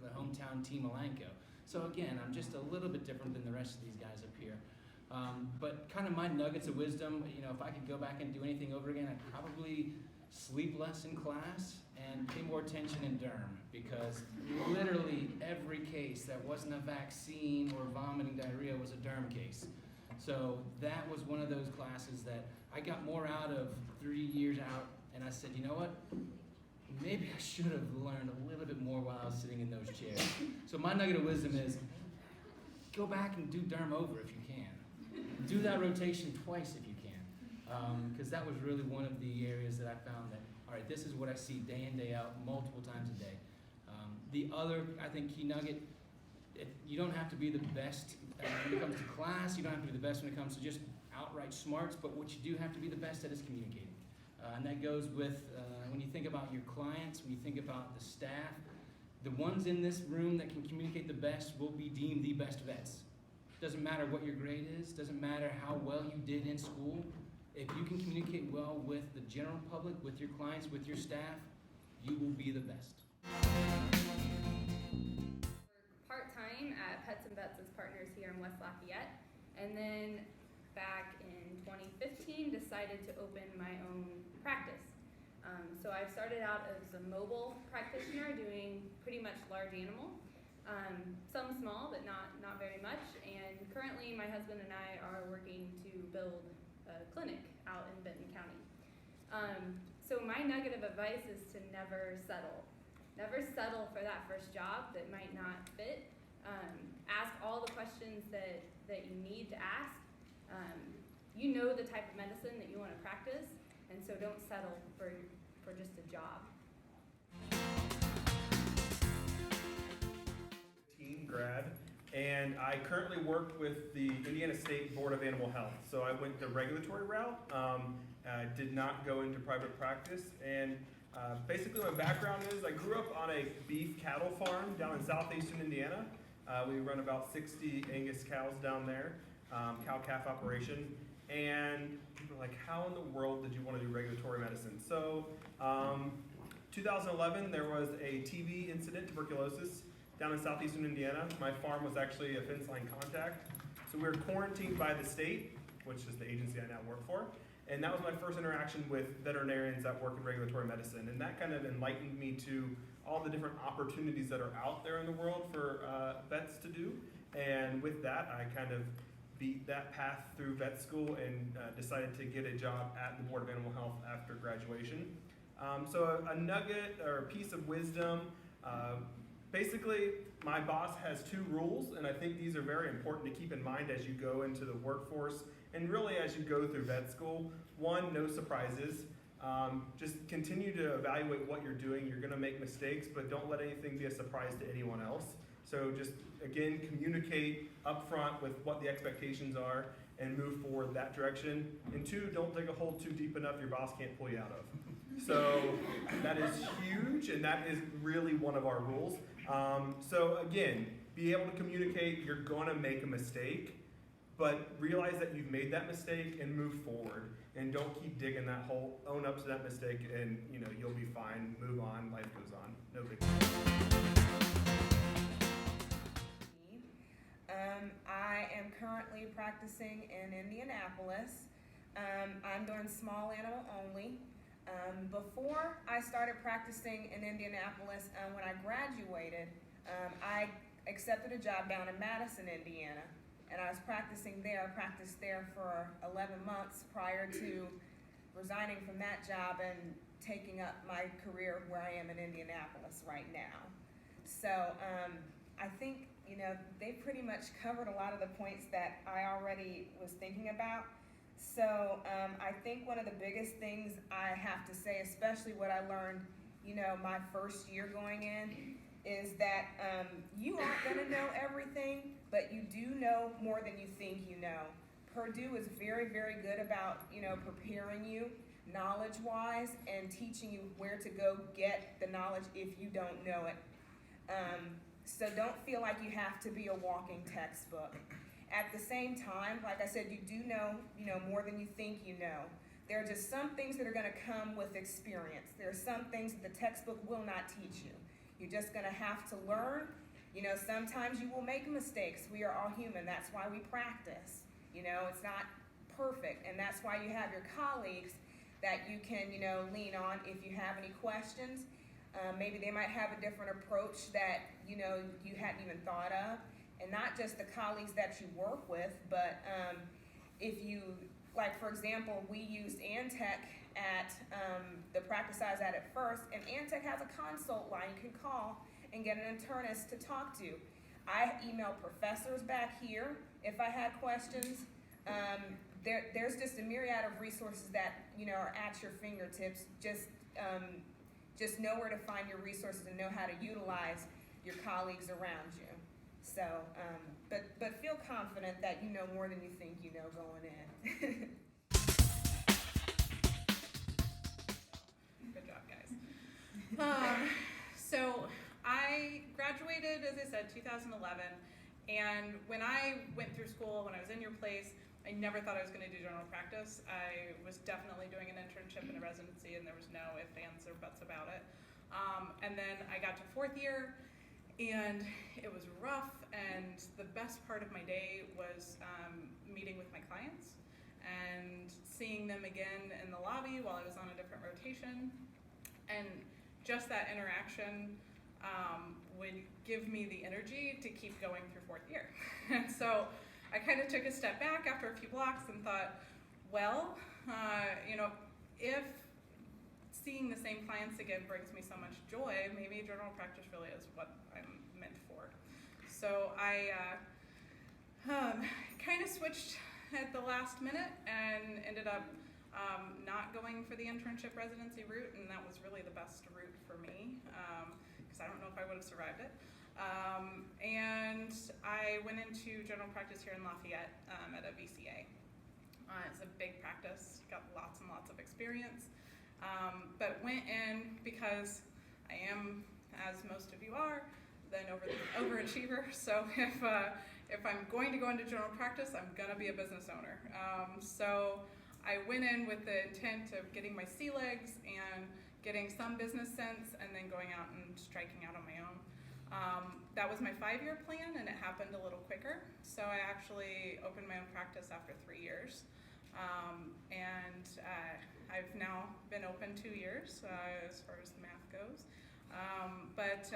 the hometown Team Elanco. So again, I'm just a little bit different than the rest of these guys up here. But kind of my nuggets of wisdom, if I could go back and do anything over again, I'd probably sleep less in class and pay more attention in derm, because literally every case that wasn't a vaccine or vomiting diarrhea was a derm case. So that was one of those classes that I got more out of 3 years out, and I said, you know what? Maybe I should have learned a little bit more while I was sitting in those chairs. So my nugget of wisdom is go back and do derm over if you can. Do that rotation twice if you can. Because that was really one of the areas that I found that, all right, this is what I see day in, day out, multiple times a day. The other, I think, key nugget, you don't have to be the best when it comes to class. You don't have to be the best when it comes to just outright smarts, but what you do have to be the best at is communicating. And that goes with when you think about your clients, when you think about the staff, the ones in this room that can communicate the best will be deemed the best vets. Doesn't matter what your grade is, doesn't matter how well you did in school. If you can communicate well with the general public, with your clients, with your staff, you will be the best. Part-time at Pets and Vets as partners here in West Lafayette, and then back in 2015 decided to open my own practice. So I started out as a mobile practitioner doing pretty much large animal, some small but not very much, and currently my husband and I are working to build a clinic out in Benton County. So my nugget of advice is to never settle. Never settle for that first job that might not fit. Ask all the questions that you need to ask. You know the type of medicine that you want to practice, and so don't settle for just a job. Teen grad, and I currently work with the Indiana State Board of Animal Health. So I went the regulatory route, did not go into private practice, and basically my background is I grew up on a beef cattle farm down in southeastern Indiana. We run about 60 Angus cows down there, cow-calf operation, and people are like, how in the world did you want to do regulatory medicine? So 2011, there was a TB incident, tuberculosis, down in southeastern Indiana. My farm was actually a fence line contact. So we were quarantined by the state, which is the agency I now work for. And that was my first interaction with veterinarians that work in regulatory medicine. And that kind of enlightened me to all the different opportunities that are out there in the world for vets to do. And with that, I kind of beat that path through vet school and decided to get a job at the Board of Animal Health after graduation. So a nugget or a piece of wisdom, basically, my boss has 2 rules, and I think these are very important to keep in mind as you go into the workforce and really as you go through vet school. 1, no surprises. Just continue to evaluate what you're doing. You're going to make mistakes, but don't let anything be a surprise to anyone else. So just, again, communicate upfront with what the expectations are and move forward that direction. And 2, don't dig a hole too deep enough your boss can't pull you out of. So that is huge, and that is really one of our rules. So again, be able to communicate. You're going to make a mistake, but realize that you've made that mistake and move forward. And don't keep digging that hole. Own up to that mistake, and you'll be fine. Move on. Life goes on. No big deal. I am currently practicing in Indianapolis. I'm doing small animal only. Before I started practicing in Indianapolis, when I graduated, I accepted a job down in Madison, Indiana, and I was practicing there. I practiced there for 11 months prior to resigning from that job and taking up my career where I am in Indianapolis right now. So I think, they pretty much covered a lot of the points that I already was thinking about. So I think one of the biggest things I have to say, especially what I learned, my first year going in, is that you aren't going to know everything, but you do know more than you think you know. Purdue is very, very good about, preparing you knowledge-wise and teaching you where to go get the knowledge if you don't know it. So don't feel like you have to be a walking textbook. At the same time, like I said, you do know, more than you think you know. There are just some things that are going to come with experience. There are some things that the textbook will not teach you. You're just gonna have to learn. You know, sometimes you will make mistakes. We are all human. That's why we practice. You know, it's not perfect, and that's why you have your colleagues that you can, you know, lean on if you have any questions. Maybe they might have a different approach that, you know, you hadn't even thought of. And not just the colleagues that you work with, but if you, like for example, we used Antec at the practice I was at first, and Antec has a consult line you can call and get an internist to talk to. I emailed professors back here if I had questions. There's just a myriad of resources that, you know, are at your fingertips. Just know where to find your resources and know how to utilize your colleagues around you. So, but feel confident that you know more than you think you know going in. Good job, guys. So I graduated, as I said, 2011, and when I went through school, when I was in your place, I never thought I was going to do general practice. I was definitely doing an internship and a residency, and there was no ifs, ands, or buts about it. And then I got to fourth year, and it was rough, and the best part of my day was meeting with my clients and seeing them again in the lobby while I was on a different rotation. And just that interaction would give me the energy to keep going through fourth year. And so I kind of took a step back after a few blocks and thought, well, you know, if seeing the same clients again brings me so much joy, maybe general practice really is what I'm meant for. So I kind of switched at the last minute and ended up not going for the internship residency route, and that was really the best route for me because I don't know if I would have survived it. And I went into general practice here in Lafayette at a VCA. It's a big practice, got lots and lots of experience, but went in because I am, as most of you are, an overachiever. So if I'm going to go into general practice, I'm gonna be a business owner. So I went in with the intent of getting my sea legs and getting some business sense, and then going out and striking out on my own. That was my 5-year plan, and it happened a little quicker. So I actually opened my own practice after 3 years. And I've now been open 2 years as far as the math goes. But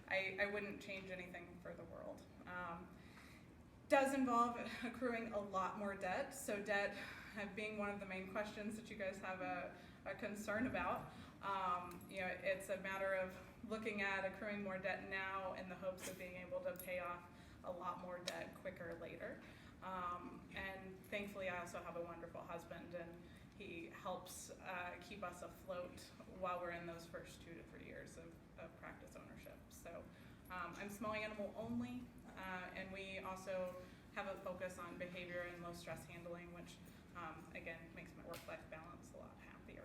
I wouldn't change anything for the world. Does involve accruing a lot more debt. So debt being one of the main questions that you guys have a concern about. You know, it's a matter of looking at accruing more debt now in the hopes of being able to pay off a lot more debt quicker later. And thankfully I also have a wonderful husband, and he helps keep us afloat while we're in those first 2 to 3 years of practice ownership. So I'm small animal only, and we also have a focus on behavior and low stress handling, which again makes my work-life balance a lot happier.